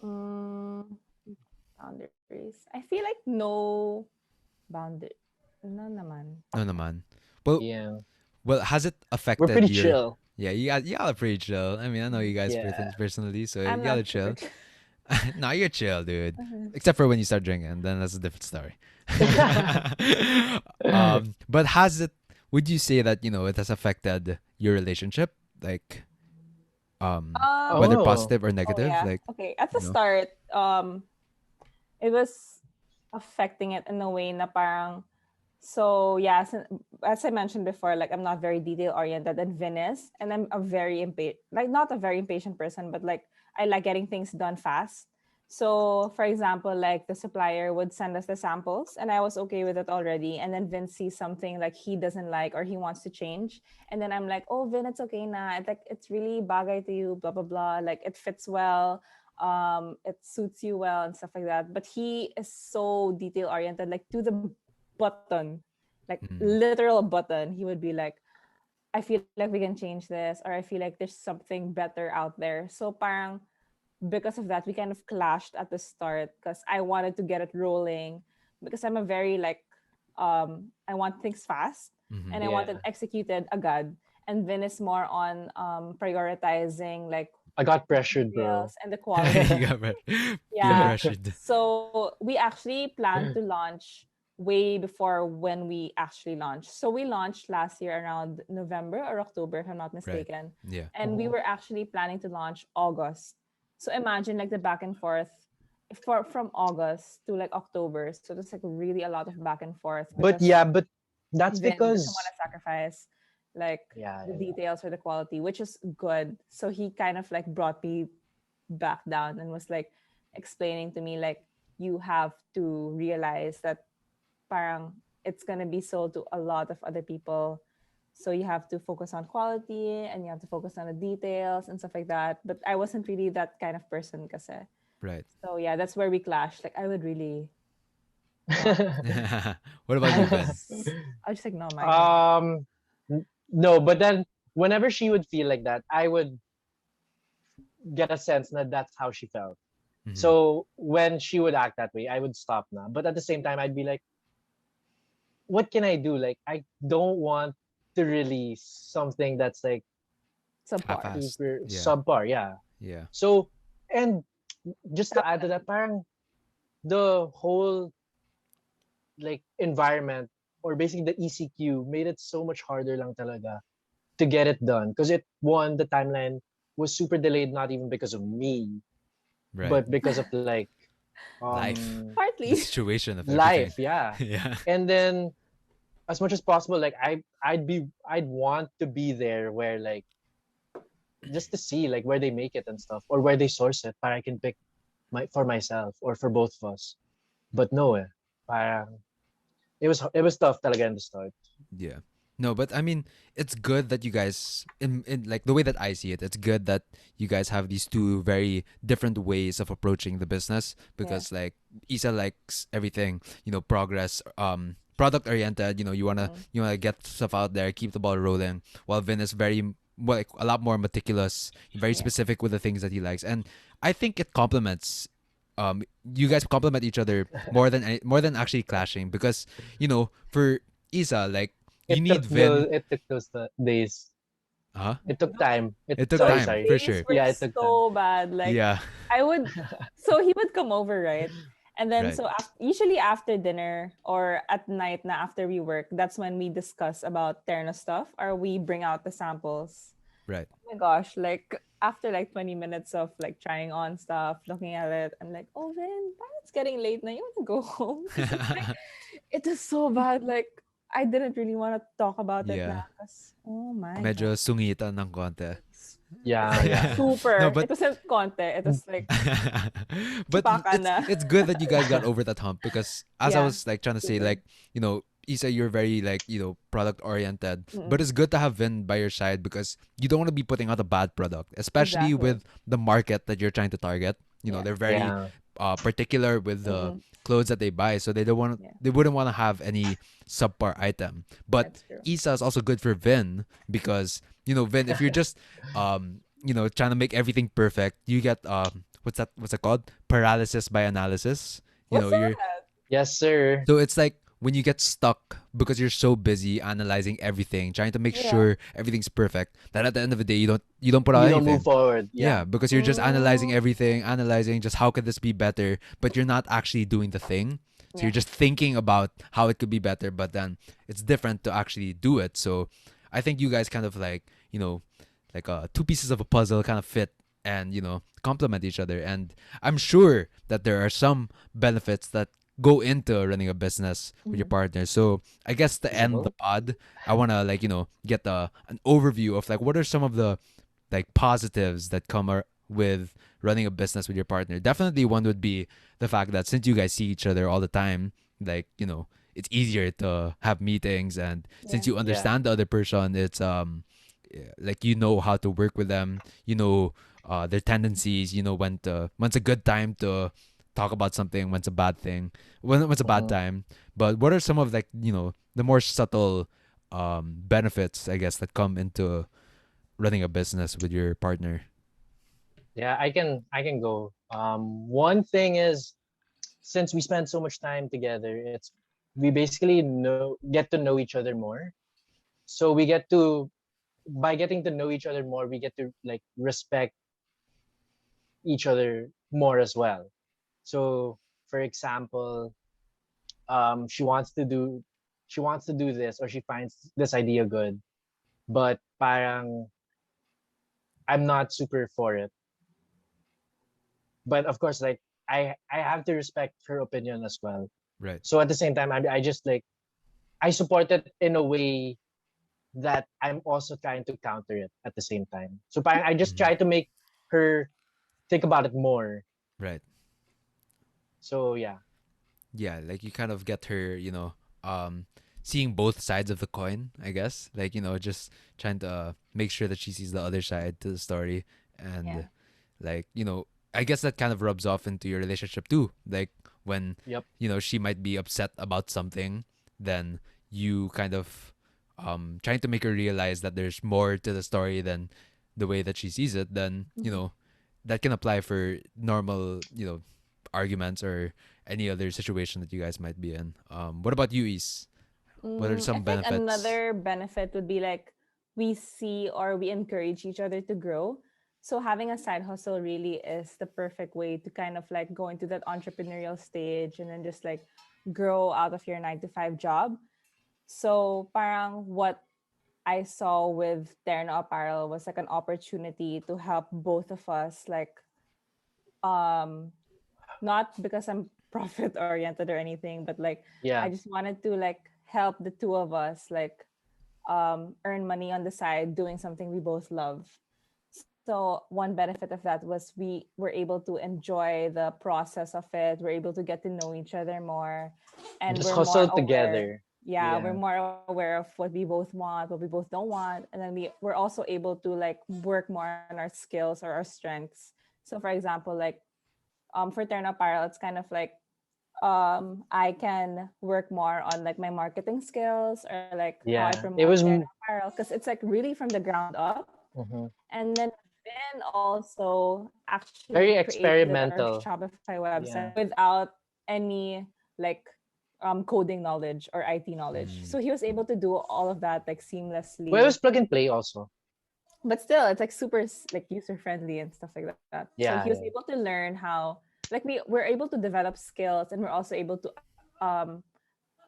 mm, boundaries. I feel like no boundary. No naman. No naman. Well, Yeah. well, has it We're affected pretty your? chill. Yeah, you gotta pretty chill. I mean, I know you guys Yeah. personally, so you I'm gotta not super. chill. No, you're chill, dude. Uh-huh. Except for when you start drinking, then that's a different story. But has it? Would you say that, you know, it has affected your relationship, like whether Um. Oh. positive or Oh negative, yeah. like, Okay. At the you know? start, it was affecting it in a way na parang. So yeah, as I mentioned before, like I'm not very detail oriented and Vin is, and I'm a very impatient, like not a very impatient person, but like I like getting things done fast. So for example, like the supplier would send us the samples, and I was okay with it already, and then Vin sees something like he doesn't like or he wants to change, and then I'm like, oh Vin, it's okay na, it's like it's really bagay to you, blah blah blah, like it fits well, it suits you well and stuff like that. But he is so detail oriented, like to the button, like Mm, literal button. He would be like, I feel like we can change this, or I feel like there's something better out there. So parang because of that, we kind of clashed at the start because I wanted to get it rolling because I'm a very like I want things fast mm-hmm. and I want it Yeah. executed agad. And Vin is more on prioritizing like I got the pressured, details bro. and the quality. You got peer Yeah. pressured. So we actually planned to launch way before when we actually launched. So we launched last year around November or October, if I'm not Right. mistaken. Yeah. And we Mhm. were actually planning to launch August. So imagine like the back and forth for from August to like October. So there's like really a lot of back and forth But because yeah, but that's Vin doesn't want because to sacrifice like yeah, the yeah, yeah. details or the quality, which is good. So he kind of like brought me back down and was like explaining to me like you have to realize that parang it's gonna be sold to a lot of other people. So you have to focus on quality and you have to focus on the details and stuff like that. But I wasn't really that kind of person kasi. Right. So yeah, that's where we clashed. Like I would really not. What about I you, would Ben? just I would just ignore my girl. um no, but then whenever she would feel like that, I would get a sense that that's how she felt. Mm-hmm. So when she would act that way, I would stop now. But at the same time, I'd be like, what can I do? Like, I don't want to release something that's like Subpar. Half-assed. super Yeah. subpar. Yeah. Yeah. So, and just to add to Definitely. that, parang the whole like environment or basically the ECQ made it so much harder lang talaga to get it done because it one the timeline was super delayed not even because of me Right. but because of like Life. The Partly. situation of everything. life, yeah. Yeah. And then as much as possible like I'd want to be there where like just to see like where they make it and stuff or where they source it para I can pick my for myself or for both of us. But no eh. Parang it was tough talaga in the start. Yeah. No, but I mean, it's good that you guys, in like the way that I see it, it's good that you guys have these two very different ways of approaching the business, Yeah. because like Isa likes everything, you know, progress, product oriented, you know, Mm. you wanna get stuff out there, keep the ball rolling, while Vin is very like a lot more meticulous, very Yeah. specific with the things that he likes, and I think it complements. You guys complement each other more than actually clashing because for Isa, like you need Vin. It took those days. Huh? It took time. It took Sorry, Those time sorry. for days sure. were Yeah, it took time. so bad. Like Yeah. I would, so he would come over, right? And then Right. so usually after dinner or at night na after we work, that's when we discuss about Terno stuff or we bring out the samples. Right. Oh my gosh, like after like 20 minutes of like trying on stuff, looking at it, I'm like, oh Vin, it's getting late now. You want to go home? Because it's like, it is so bad. Like, I didn't really want to talk about it Yeah. now. Because, oh my God. Medyo sungitan ng konti. Yeah, yeah, yeah. No, Super. but It wasn't content. It was like, but chipakan na. it's good that you guys got over that hump because as I Yeah, was like trying to say, super. like Isa, you're very like product oriented, but Mm-mm. it's good to have Vin by your side because you don't want to be putting out a bad product, especially Exactly. with the market that you're trying to target. Yeah. They're very Yeah. particular with the Mm-mm. clothes that they buy, so Yeah, they wouldn't want to have any subpar item. But that's true. Isa is also good for Vin because Vin, if you're just trying to make everything perfect, you get what's that called, paralysis by analysis. What's You're that? Yes, sir. so it's like when you get stuck because you're so busy analyzing everything, trying to make Yeah. sure everything's perfect, that at the end of the day you don't put out You don't move anything. forward. Yeah. Yeah, because you're just analyzing Mm, everything, analyzing just how could this be better, but you're not actually doing the thing. So you're yeah. just thinking about how it could be better, but then it's different to actually do it. So I think you guys kind of like two pieces of a puzzle kind of fit and complement each other. And I'm sure that there are some benefits that go into running a business with your Mhm. partner. So I guess to end the Visible. pod, I want to get an overview of like what are some of the like positives that with running a business with your partner. Definitely one would be the fact that since you guys see each other all the time, like it's easier to have meetings, and since Yeah. you Yeah. understand the other person, it's yeah, like how to work with them, their tendencies, when's a good time to talk about something, when's a bad thing, when's a bad Mm-hmm. time. But what are some of like the more subtle benefits, I guess, that come into running a business with your partner? Yeah, I can go. One thing is, since we spend so much time together, we basically get to know each other more. So we get to by getting to know each other more, we get to like respect each other more as well. So for example, she wants to do this, or she finds this idea good, but parang I'm not super for it. But of course, like I have to respect her opinion as well. Right. So at the same time, I just like I support it in a way that I'm also trying to counter it at the same time. So parang I just Hmm. try to make her think about it more. Right. So yeah. Yeah, like you kind of get her, um, seeing both sides of the coin, I guess. Like, just trying to make sure that she sees the other side to the story. Yeah. And, like, I guess that kind of rubs off into your relationship too. Like, when, Yep. she might be upset about something, then you kind of trying to make her realize that there's more to the story than the way that she sees it, then, Mhm. that can apply for normal, arguments or any other situation that you guys might be in. What about you, Is? What are I some think benefits? another benefit would be like we see or we encourage each other to grow. So having a side hustle really is the perfect way to kind of like go into that entrepreneurial stage and then just like grow out of your 9 to 5 job. So parang what I saw with Terno Apparel was like an opportunity to help both of us like um not because I'm profit oriented or anything, but like I Yeah. just wanted to like help the two of us like earn money on the side doing something we both love. So one benefit of that was we were able to enjoy the process of it. We're able to get to know each other more, and Just we're more hustle aware. together. Yeah, we're Yeah. more aware of what we both want, what we both don't want, and then we're also able to like work more on our skills or our strengths. So for example, like for Turn Apparel, it's kind of like I can work more on like my marketing skills or like how I Yeah. promote It was Terno Apparel because it's like really from the ground up. Mhm. And then also actually Very created our experimental. Shopify website Yeah. without any like coding knowledge or IT knowledge. Mm. So he was able to do all of that like Well, it was seamlessly. plug and play also. But still, it's like super like user friendly and stuff like that. So he was Yeah, able yeah. to learn how like we're able to develop skills and we're also able to um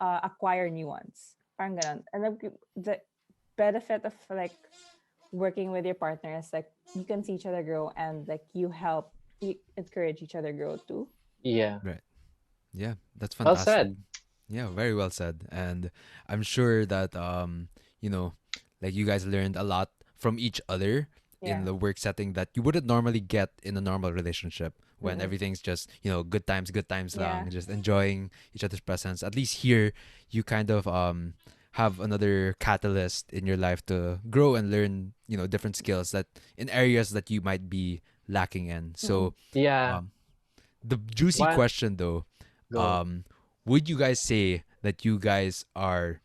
acquire new ones. Parang ganun. And the benefit of like working with your partner is like you can see each other grow and like you encourage each other grow too. Yeah. Right. Yeah, that's Well fantastic. said. Yeah, very well said. And I'm sure that you know, like you guys learned a lot from each other in Yeah. the work setting that you wouldn't normally get in a normal relationship when Mm-mm. everything's just, good times Yeah. lang, just enjoying each other's presence. At least here you kind of have another catalyst in your life to grow and learn, different skills that in areas that you might be lacking in. Mm-mm. So, Yeah. um the juicy One question though, go. um, would you guys say that you guys are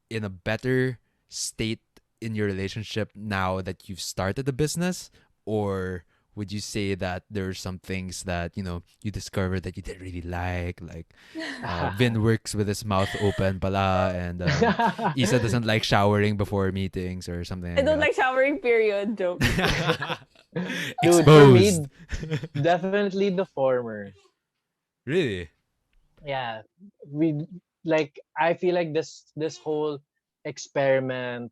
in a better state in your relationship now that you've started the business, or would you say that there are some things that you discovered that you didn't really like Vin works with his mouth open pala, and Isa doesn't like showering before meetings or something I like don't that. like showering period joke. Dude, for Exposed. me, definitely the former. Really. Yeah. We like I feel like this whole experiment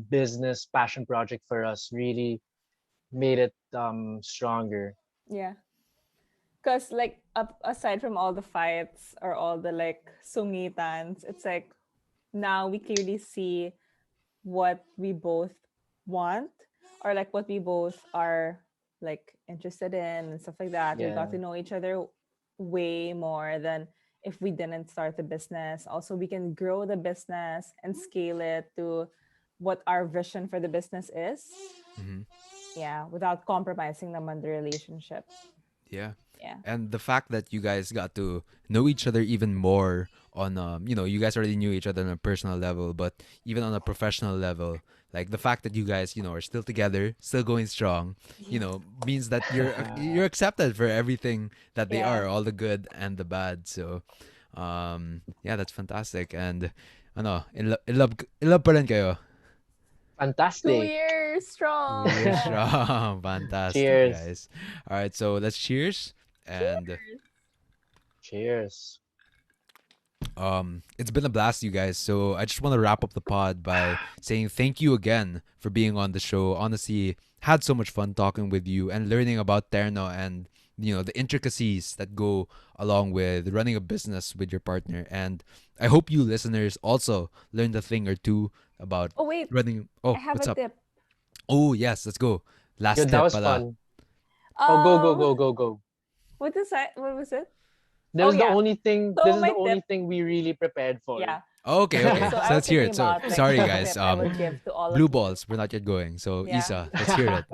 business passion project for us really made it stronger. Yeah. Because like aside from all the fights or all the like sungitans, it's like now we clearly see what we both want or like what we both are like interested in and stuff like that. We got Yeah. to know each other way more than if we didn't start the business. Also, we can grow the business and scale it to what our vision for the business is. Mm-hmm. Yeah, without compromising them on the relationship. Yeah. Yeah. And the fact that you guys got to know each other even more on you guys already knew each other on a personal level, but even on a professional level, like the fact that you guys, are still together, still going strong, Yeah. means that you're accepted for everything that they Yeah. are, all the good and the bad. So yeah, that's fantastic. And in love pa rin kayo. Two Fantastic. years 2 years strong. strong. Fantastic, Cheers. guys. All right, so let's cheers. And Cheers. Cheers. it's been a blast, you guys. So I just want to wrap up the pod by saying thank you again for being on the show. Honestly, had so much fun talking with you and learning about Terno and the intricacies that go along with running a business with your partner. And I hope you listeners also learned a thing or two about Oh wait, running. I Oh, have a what's up? tip. Oh yes, let's go. Last Good. That tip, was pala. fun. Oh, go, go, Um, go, go, go. what is that? What was it? This Oh is the yeah. only thing. This So is the my only tip, thing we really prepared for. yeah. Okay, Okay, okay. so So I was let's hear thinking it. So about like sorry, what guys. tip I would give to all of Blue you. balls. We're not yet going. So Yeah. Isa, let's hear it.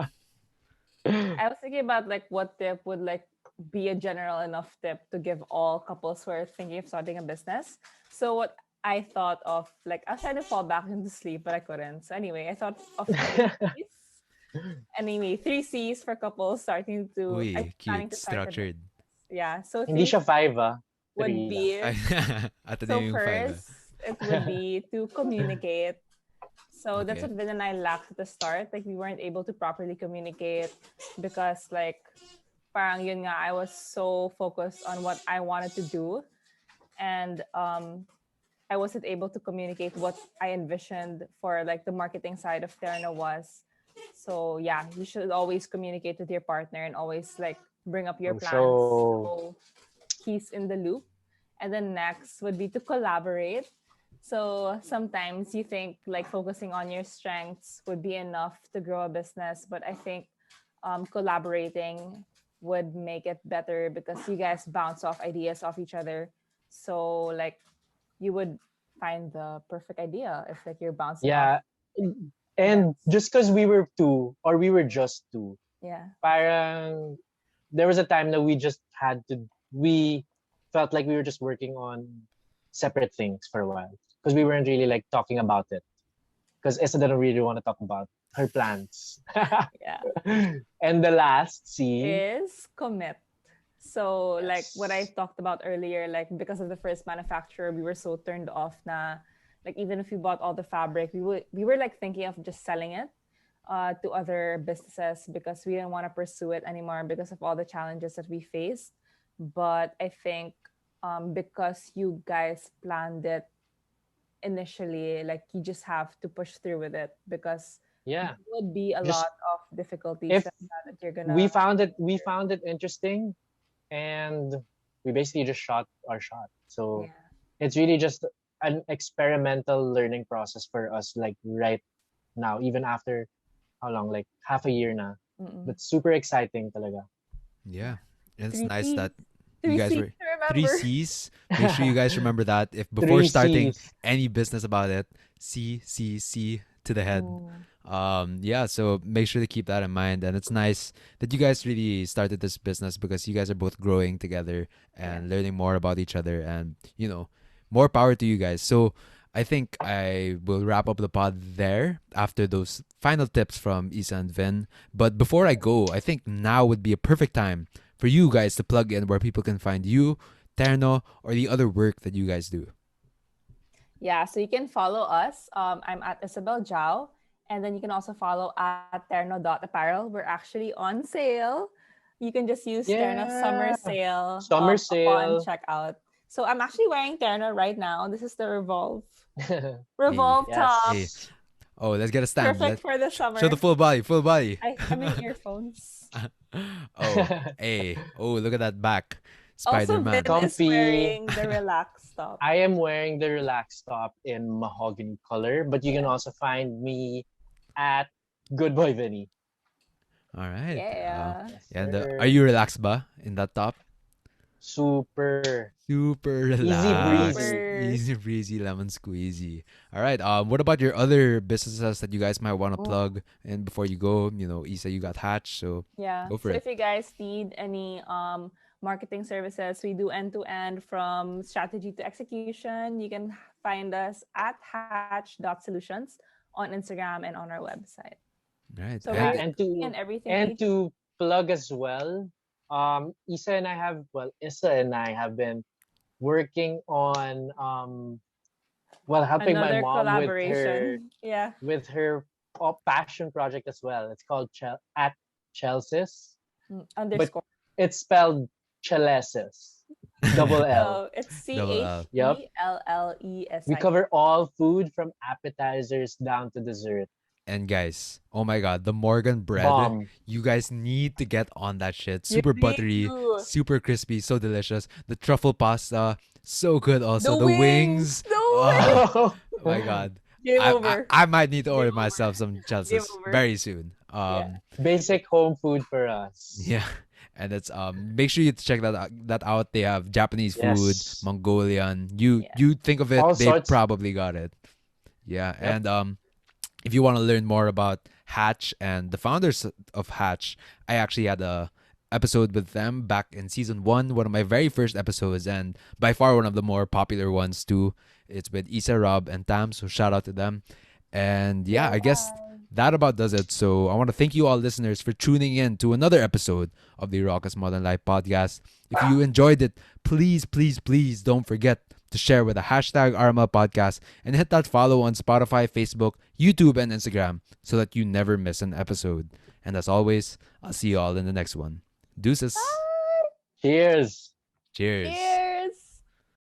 I was thinking about like what tip would like be a general enough tip to give all couples who are thinking of starting a business. So what I thought of, like I was trying to fall back into sleep, but I couldn't. So anyway, I thought of three C's. Anyway, three C's for couples Uy, planning cute, to start a business. structured. Yeah. So Hindi three siya five, ah. would Three lang. be Ato na so yung five. first it would be to communicate. So that's Okay. what Vin and I lacked at the start. Like we weren't able to properly communicate because like parang yun nga, I was so focused on what I wanted to do and I wasn't able to communicate what I envisioned for like the marketing side of Terno was. So yeah, you should always communicate with your partner and always like bring up your For plans sure. so he's in the loop. And then next would be to collaborate. So sometimes you think like focusing on your strengths would be enough to grow a business, but I think collaborating would make it better because you guys bounce off ideas off each other. So like you would find the perfect idea if like you're bouncing off Yeah. And ideas. just because we were two, or we were just two, Yeah. parang there was a time that we felt like we were just working on separate things for a while because we weren't really like talking about it. because Issa didn't really want to talk about her plans. Yeah. And the last C. Is commit. So like what I Yes. talked about earlier, like because of the first manufacturer, we were so turned off na like even if we bought all the fabric, we were like thinking of just selling it to other businesses because we didn't want to pursue it anymore because of all the challenges that we faced. But I think because you guys planned it initially, like you just have to push through with it because Yeah. there would be a Just lot of difficulties if that you're we gonna. found it we found it interesting, and we basically just shot our shot. So Yeah. it's really just an experimental learning process for us, like right now, even after how long? Like half a year now. Mm-mm. But super exciting talaga. Yeah. And it's Three nice C's. that you Three guys C's were to three remember. C's. Make sure you guys remember that if before Three starting C's. any business about it, C, C, C to the head. Mm, Yeah, so make sure to keep that in mind. And it's nice that you guys really started this business because you guys are both growing together yeah. and learning more about each other. And, more power to you guys. So I think I will wrap up the pod there after those final tips from Isa and Vin. But before I go, I think now would be a perfect time for you guys to plug in where people can find you, Terno, or the other work that you guys do. Yeah. So you can follow us. I'm at Isabel Zhao. And then you can also follow at Terno.apparel. We're actually on sale. You can just use Terno summer Yeah. sale Summer upon sale. checkout. So I'm actually wearing Terno right now. This is the Hey, Revolve top. hey. Yes. Oh, let's get a stand. Perfect for the Show the summer. full body, full body. I'm in earphones. Oh, hey. Oh, look at that back. Also, Vin Spider-Man. is Comfy. wearing the relaxed top. I am wearing the relaxed top in mahogany color, but you can Yeah. also find me at Good Boy Vinny. All right. Yeah. Yes, And are sir. you relaxed ba in that top? Super Super easy relaxed. breezy. Super. Easy breezy lemon squeezy. All right. What about your other businesses that you guys might want to Oh, plug? And before you go, Isa, you got Hatch, so yeah. go for So it. if you guys need any marketing services, we do end to end from strategy to execution. You can find us at hatch.solutions on Instagram and on our website. All right. So we're Yeah, And your anything and everything and agent. to plug as well, Issa and I have been working on helping my Another mom collaboration. Yeah. with her passion project as well. It's called at Chelsea's, but Underscore. it's spelled Cheleses, double L. So it's C double H L. Yep. E L L E S We I. cover all food from appetizers down to dessert. And guys, oh my god, the Morgan bread, Bomb. you guys need to get on that shit. You Super need buttery, to. super crispy, so delicious. The truffle pasta, so good also. The The wings. wings, The oh wings. Oh, my god. Game I, I, over. I might need to Game order over. myself some Game Chelsea's over. very soon. Yeah. basic home food for us. Yeah. And it's make sure you check that out. They have Japanese food, Yes. Mongolian. You Yeah. you think of it, All they sorts. probably got it. Yeah. Yep. And if you want to learn more about Hatch and the founders of Hatch, I actually had a episode with them back in season one of my very first episodes, and by far one of the more popular ones too. It's with Isa, Rob, and Tam, so shout out to them. And yeah, Yeah. I guess that about does it. So I want to thank you all listeners for tuning in to another episode of the Raucous Modern Life podcast. If you enjoyed it, please, please, please don't forget to share with the hashtag Arma Podcast and hit that follow on Spotify, Facebook, YouTube, and Instagram so that you never miss an episode. And as always, I'll see you all in the next one. Deuces. Bye. Cheers. Cheers. Cheers.